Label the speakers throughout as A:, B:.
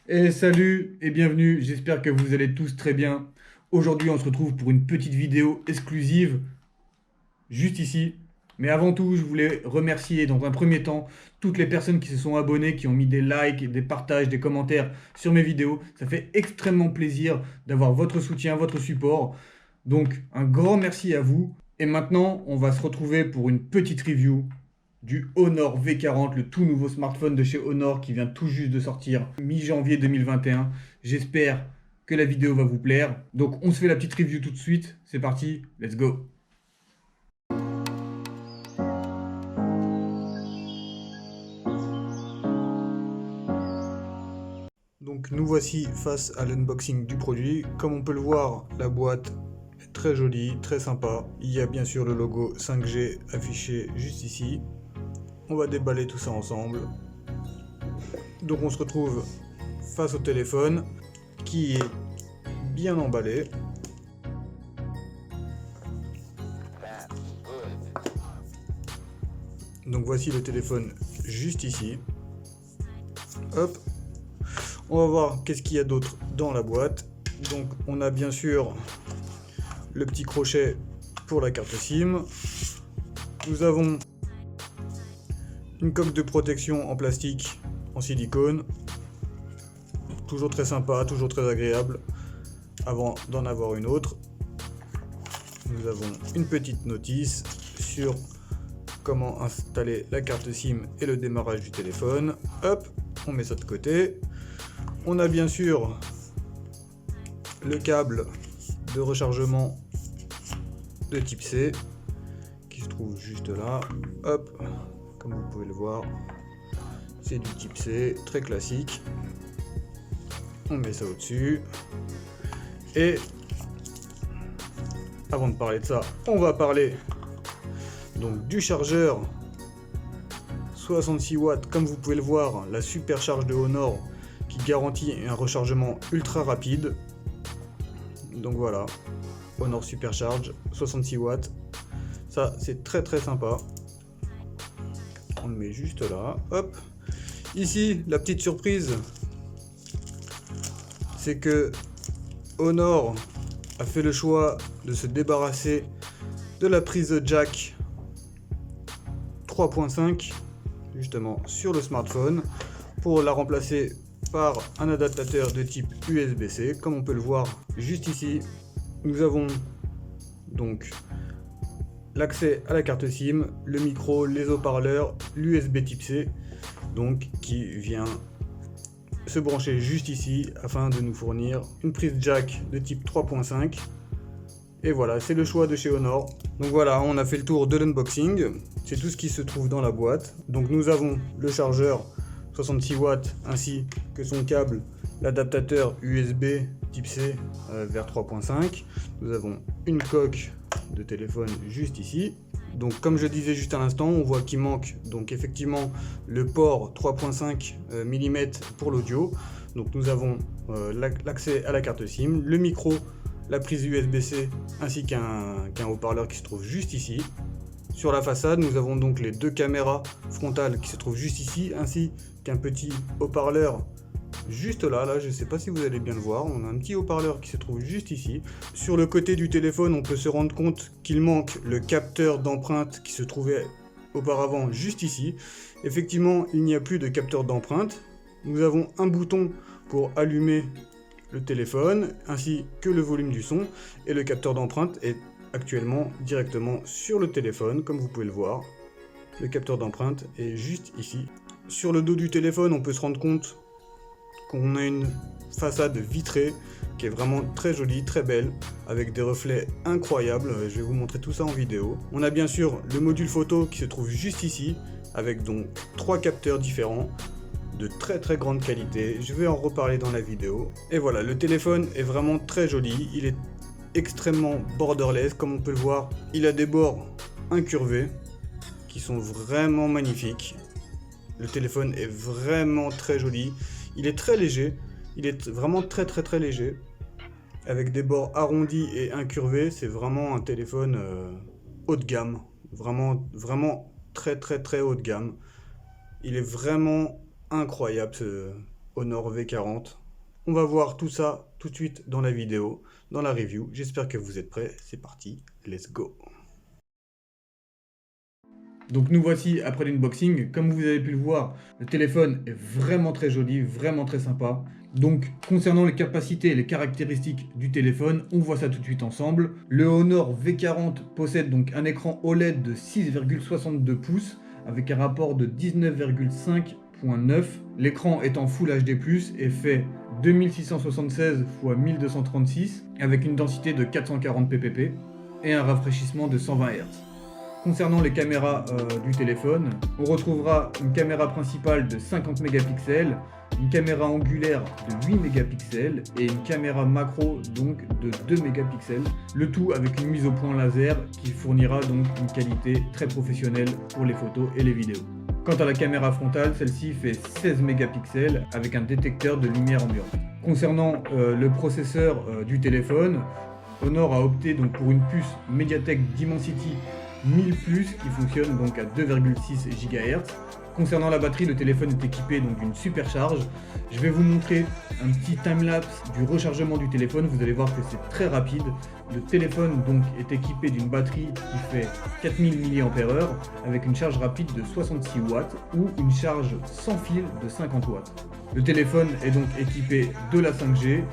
A: Et salut et bienvenue, j'espère que vous allez tous très bien. Aujourd'hui on se retrouve pour une petite vidéo exclusive, juste ici. Mais avant tout, je voulais remercier dans un premier temps toutes les personnes qui se sont abonnées, qui ont mis des likes, des partages, des commentaires sur mes vidéos. Ça fait extrêmement plaisir d'avoir votre soutien, votre support. Donc un grand merci à vous. Et maintenant, on va se retrouver pour une petite review du Honor V40, le tout nouveau smartphone de chez Honor qui vient tout juste de sortir mi-janvier 2021. J'espère que la vidéo va vous plaire. Donc on se fait la petite review tout de suite. C'est parti, let's go. Donc nous voici face à l'unboxing du produit. Comme on peut le voir, la boîte est très jolie, très sympa. Il y a bien sûr le logo 5G affiché juste ici. On va déballer tout ça ensemble. Donc on se retrouve face au téléphone qui est bien emballé. Donc voici le téléphone juste ici. Hop. On va voir qu'est-ce qu'il y a d'autre dans la boîte. Donc on a bien sûr le petit crochet pour la carte SIM. Nous avons une coque de protection en plastique en silicone. Toujours très sympa, toujours très agréable. Avant d'en avoir une autre, nous avons une petite notice sur comment installer la carte SIM et le démarrage du téléphone. Hop, on met ça de côté. On a bien sûr le câble de rechargement de type C qui se trouve juste là. Hop, comme vous pouvez le voir, c'est du type C, très classique. On met ça au-dessus. Et avant de parler de ça, on va parler donc du chargeur 66 watts, comme vous pouvez le voir, la supercharge de Honor qui garantit un rechargement ultra rapide. Donc voilà, Honor Supercharge 66 watts, ça c'est très très sympa. On le met juste là, hop. Ici, la petite surprise, c'est que Honor a fait le choix de se débarrasser de la prise jack 3.5 justement sur le smartphone pour la remplacer par un adaptateur de type USB-C. Comme on peut le voir juste ici, nous avons donc l'accès à la carte SIM, le micro, les haut-parleurs, l'USB type C, donc qui vient se brancher juste ici afin de nous fournir une prise jack de type 3.5. Et voilà, c'est le choix de chez Honor. Donc voilà, on a fait le tour de l'unboxing. C'est tout ce qui se trouve dans la boîte. Donc nous avons le chargeur 66 watts ainsi que son câble, l'adaptateur USB type C vers 3.5. Nous avons une coque de téléphone juste ici. Donc comme je disais juste à l'instant, on voit qu'il manque donc effectivement le port 3.5 mm pour l'audio. Donc nous avons l'accès à la carte SIM, le micro, la prise USB-C ainsi qu'un haut-parleur qui se trouve juste ici. Sur la façade, nous avons donc les deux caméras frontales qui se trouvent juste ici, ainsi qu'un petit haut-parleur juste là, je ne sais pas si vous allez bien le voir, on a un petit haut-parleur qui se trouve juste ici. Sur le côté du téléphone, on peut se rendre compte qu'il manque le capteur d'empreinte qui se trouvait auparavant juste ici. Effectivement, il n'y a plus de capteur d'empreinte. Nous avons un bouton pour allumer le téléphone, ainsi que le volume du son, et le capteur d'empreinte est actuellement directement sur le téléphone, comme vous pouvez le voir. Le capteur d'empreinte est juste ici. Sur le dos du téléphone, on peut se rendre compte qu'on a une façade vitrée qui est vraiment très jolie, très belle, avec des reflets incroyables. Je vais vous montrer tout ça en vidéo. On a bien sûr le module photo qui se trouve juste ici, avec donc 3 capteurs différents, de très très grande qualité. Je vais en reparler dans la vidéo. Et voilà, le téléphone est vraiment très joli. Il est extrêmement borderless, comme on peut le voir. Il a des bords incurvés qui sont vraiment magnifiques. Le téléphone est vraiment très joli. Il est très léger. Il est vraiment très très très léger. Avec des bords arrondis et incurvés, c'est vraiment un téléphone haut de gamme. Vraiment, vraiment très très très haut de gamme. Il est vraiment incroyable ce Honor V40. On va voir tout ça tout de suite dans la vidéo, dans la review. J'espère que vous êtes prêts. C'est parti, let's go. Donc nous voici après l'unboxing. Comme vous avez pu le voir, le téléphone est vraiment très joli, vraiment très sympa. Donc concernant les capacités et les caractéristiques du téléphone, on voit ça tout de suite ensemble. Le Honor V40 possède donc un écran OLED de 6,62 pouces avec un rapport de 19,5.9. L'écran est en Full HD+, et fait 2676 x 1236 avec une densité de 440 ppp et un rafraîchissement de 120 Hz. Concernant les caméras du téléphone, on retrouvera une caméra principale de 50 mégapixels, une caméra angulaire de 8 mégapixels et une caméra macro donc de 2 mégapixels, le tout avec une mise au point laser qui fournira donc une qualité très professionnelle pour les photos et les vidéos. Quant à la caméra frontale, celle-ci fait 16 mégapixels avec un détecteur de lumière ambiante. Concernant le processeur du téléphone, Honor a opté donc pour une puce Mediatek Dimensity 1000+, qui fonctionne donc à 2,6 GHz. Concernant la batterie, le téléphone est équipé donc d'une supercharge. Je vais vous montrer un petit timelapse du rechargement du téléphone. Vous allez voir que c'est très rapide. Le téléphone donc est équipé d'une batterie qui fait 4000 mAh avec une charge rapide de 66 watts ou une charge sans fil de 50 watts. Le téléphone est donc équipé de la 5G,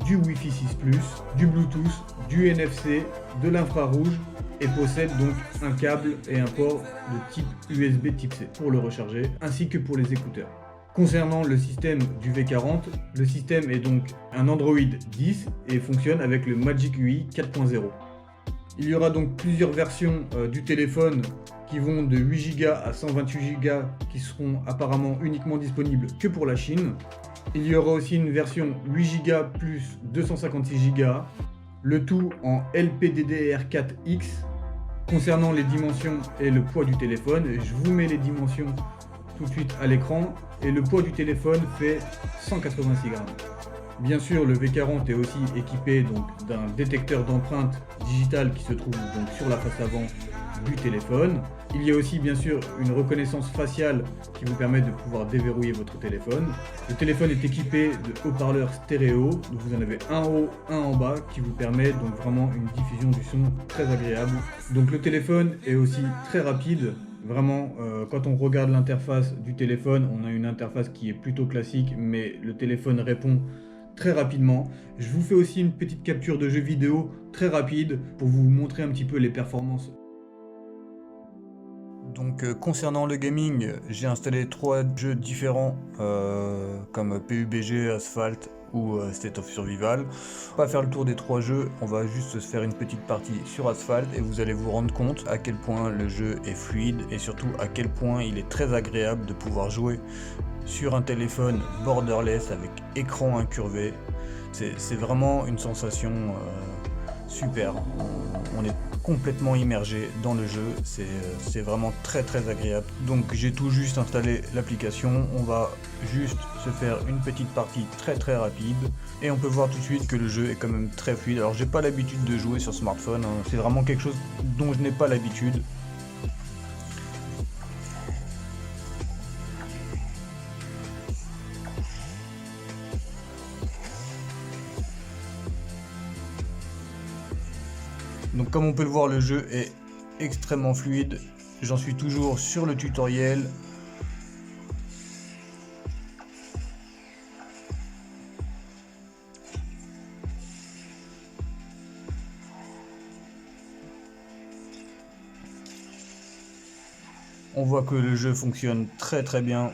A: du Wi-Fi 6+, du Bluetooth, du NFC, de l'infrarouge et possède donc un câble et un port de type USB type C pour le recharger, ainsi que pour les écouteurs. Concernant le système du V40, le système est donc un Android 10 et fonctionne avec le Magic UI 4.0. Il y aura donc plusieurs versions du téléphone qui vont de 8 Go à 128 Go qui seront apparemment uniquement disponibles que pour la Chine. Il y aura aussi une version 8 Go plus 256 Go, le tout en LPDDR4X. Concernant les dimensions et le poids du téléphone, je vous mets les dimensions tout de suite à l'écran et le poids du téléphone fait 186 grammes. Bien sûr, le V40 est aussi équipé donc d'un détecteur d'empreintes digitales qui se trouve donc sur la face avant du téléphone. Il y a aussi bien sûr une reconnaissance faciale qui vous permet de pouvoir déverrouiller votre téléphone. Le téléphone est équipé de haut-parleurs stéréo, donc vous en avez un en haut, un en bas, qui vous permet donc vraiment une diffusion du son très agréable. Donc le téléphone est aussi très rapide. Vraiment, quand on regarde l'interface du téléphone, on a une interface qui est plutôt classique, mais le téléphone répond très rapidement. Je vous fais aussi une petite capture de jeu vidéo très rapide pour vous montrer un petit peu les performances. Donc concernant le gaming, j'ai installé 3 jeux différents comme PUBG, Asphalt ou State of Survival. On va pas faire le tour des 3 jeux, on va juste se faire une petite partie sur Asphalt et vous allez vous rendre compte à quel point le jeu est fluide et surtout à quel point il est très agréable de pouvoir jouer sur un téléphone borderless avec écran incurvé. C'est vraiment une sensation super. On est complètement immergé dans le jeu, c'est vraiment très agréable. Donc j'ai tout juste installé l'application, on va juste se faire une petite partie très rapide et on peut voir tout de suite que le jeu est quand même très fluide. Alors j'ai pas l'habitude de jouer sur smartphone, hein. C'est vraiment quelque chose dont je n'ai pas l'habitude. Donc comme on peut le voir, le jeu est extrêmement fluide. J'en suis toujours sur le tutoriel. On voit que le jeu fonctionne très bien.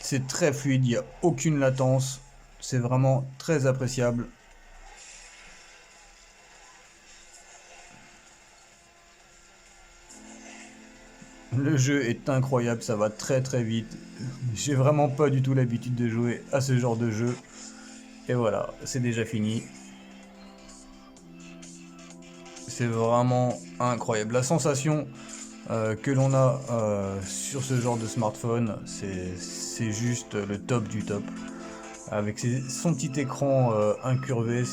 A: C'est très fluide, il n'y a aucune latence, c'est vraiment très appréciable. Le jeu est incroyable, ça va très vite. J'ai vraiment pas du tout l'habitude de jouer à ce genre de jeu. Et voilà, c'est déjà fini. C'est vraiment incroyable. La sensation que l'on a sur ce genre de smartphone, c'est juste le top du top. Avec son petit écran incurvé,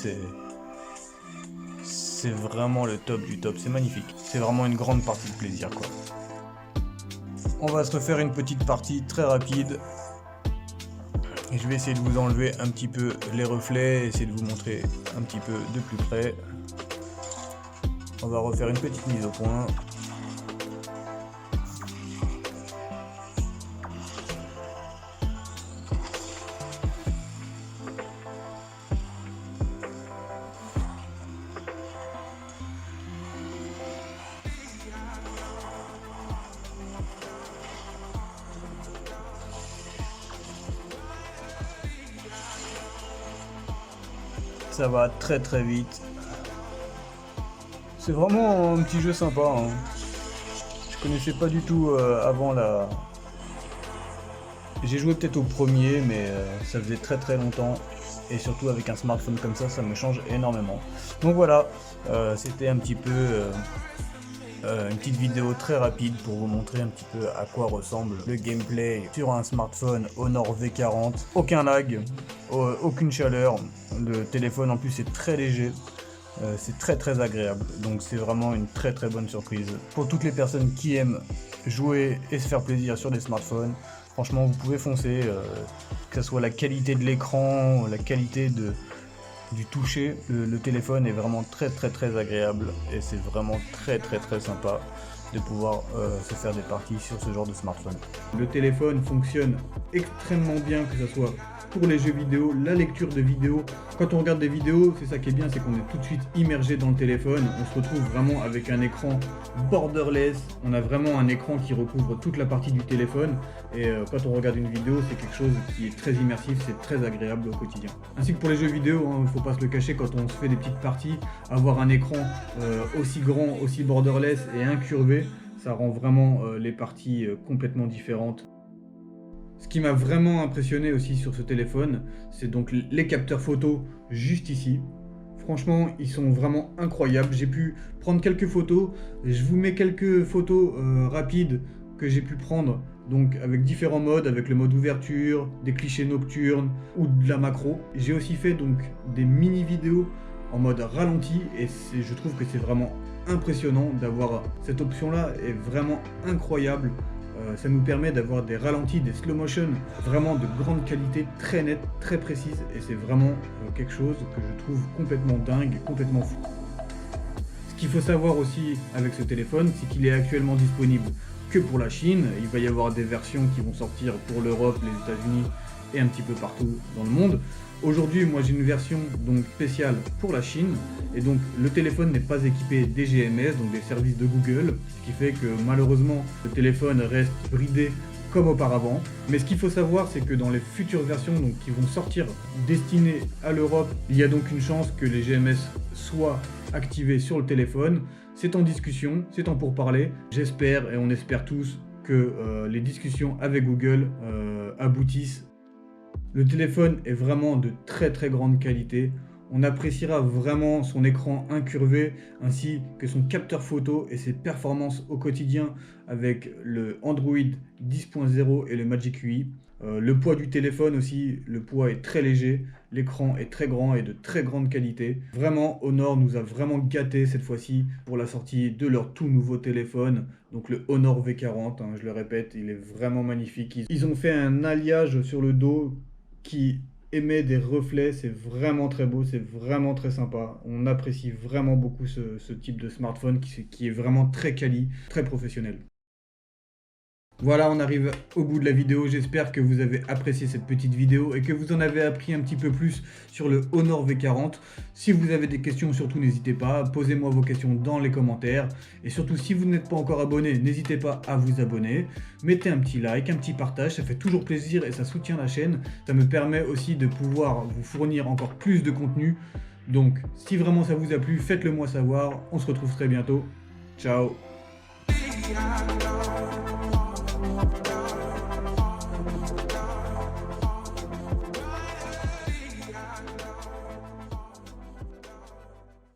A: c'est vraiment le top du top, c'est magnifique. C'est vraiment une grande partie de plaisir, quoi. On va se refaire une petite partie très rapide. Et je vais essayer de vous enlever un petit peu les reflets, essayer de vous montrer un petit peu de plus près. On va refaire une petite mise au point. Ça va très très vite. C'est vraiment un petit jeu sympa, hein. Je connaissais pas du tout avant la... J'ai joué peut-être au premier, mais ça faisait très très longtemps. Et surtout avec un smartphone comme ça me change énormément. Donc voilà, c'était un petit peu une petite vidéo très rapide pour vous montrer un petit peu à quoi ressemble le gameplay sur un smartphone Honor V40. Aucun lag, aucune chaleur, le téléphone en plus est très léger, c'est très très agréable, donc c'est vraiment une très très bonne surprise. Pour toutes les personnes qui aiment jouer et se faire plaisir sur des smartphones, franchement vous pouvez foncer, que ce soit la qualité de l'écran, la qualité du toucher, le téléphone est vraiment très très très agréable et c'est vraiment très très très sympa de pouvoir se faire des parties sur ce genre de smartphone. Le téléphone fonctionne extrêmement bien, que ce soit pour les jeux vidéo, la lecture de vidéos. Quand on regarde des vidéos, c'est ça qui est bien, c'est qu'on est tout de suite immergé dans le téléphone. On se retrouve vraiment avec un écran borderless. On a vraiment un écran qui recouvre toute la partie du téléphone. Et quand on regarde une vidéo, c'est quelque chose qui est très immersif, c'est très agréable au quotidien. Ainsi que pour les jeux vidéo, il ne faut pas se le cacher, quand on se fait des petites parties, avoir un écran aussi grand, aussi borderless et incurvé, ça rend vraiment les parties complètement différentes. Ce qui m'a vraiment impressionné aussi sur ce téléphone, c'est donc les capteurs photo juste ici. Franchement, ils sont vraiment incroyables. J'ai pu prendre quelques photos. Je vous mets quelques photos rapides que j'ai pu prendre, donc avec différents modes, avec le mode ouverture, des clichés nocturnes ou de la macro. J'ai aussi fait donc des mini vidéos en mode ralenti et je trouve que c'est vraiment impressionnant d'avoir cette option là, est vraiment incroyable. Ça nous permet d'avoir des ralentis, des slow motion vraiment de grande qualité, très nettes, très précises, et c'est vraiment quelque chose que je trouve complètement dingue, complètement fou. Ce qu'il faut savoir aussi avec ce téléphone, c'est qu'il est actuellement disponible que pour la Chine. Il va y avoir des versions qui vont sortir pour l'Europe, les États-Unis et un petit peu partout dans le monde. Aujourd'hui, moi j'ai une version donc spéciale pour la Chine, et donc le téléphone n'est pas équipé des GMS, donc des services de Google, ce qui fait que malheureusement le téléphone reste bridé comme auparavant. Mais ce qu'il faut savoir, c'est que dans les futures versions donc, qui vont sortir destinées à l'Europe, il y a donc une chance que les GMS soient activés sur le téléphone. C'est en discussion, c'est en pourparlers. J'espère et on espère tous que les discussions avec Google aboutissent. Le téléphone est vraiment de très très grande qualité. On appréciera vraiment son écran incurvé ainsi que son capteur photo et ses performances au quotidien avec le Android 10.0 et le Magic UI. Le poids du téléphone aussi, le poids est très léger, l'écran est très grand et de très grande qualité. Vraiment, Honor nous a vraiment gâté cette fois-ci pour la sortie de leur tout nouveau téléphone, donc le Honor V40, hein, je le répète, il est vraiment magnifique. Ils ont fait un alliage sur le dos qui émet des reflets, c'est vraiment très beau, c'est vraiment très sympa. On apprécie vraiment beaucoup ce type de smartphone qui est vraiment très quali, très professionnel. Voilà, on arrive au bout de la vidéo. J'espère que vous avez apprécié cette petite vidéo et que vous en avez appris un petit peu plus sur le Honor V40. Si vous avez des questions, surtout n'hésitez pas, posez-moi vos questions dans les commentaires. Et surtout, si vous n'êtes pas encore abonné, n'hésitez pas à vous abonner. Mettez un petit like, un petit partage, ça fait toujours plaisir et ça soutient la chaîne. Ça me permet aussi de pouvoir vous fournir encore plus de contenu. Donc, si vraiment ça vous a plu, faites-le moi savoir. On se retrouve très bientôt. Ciao!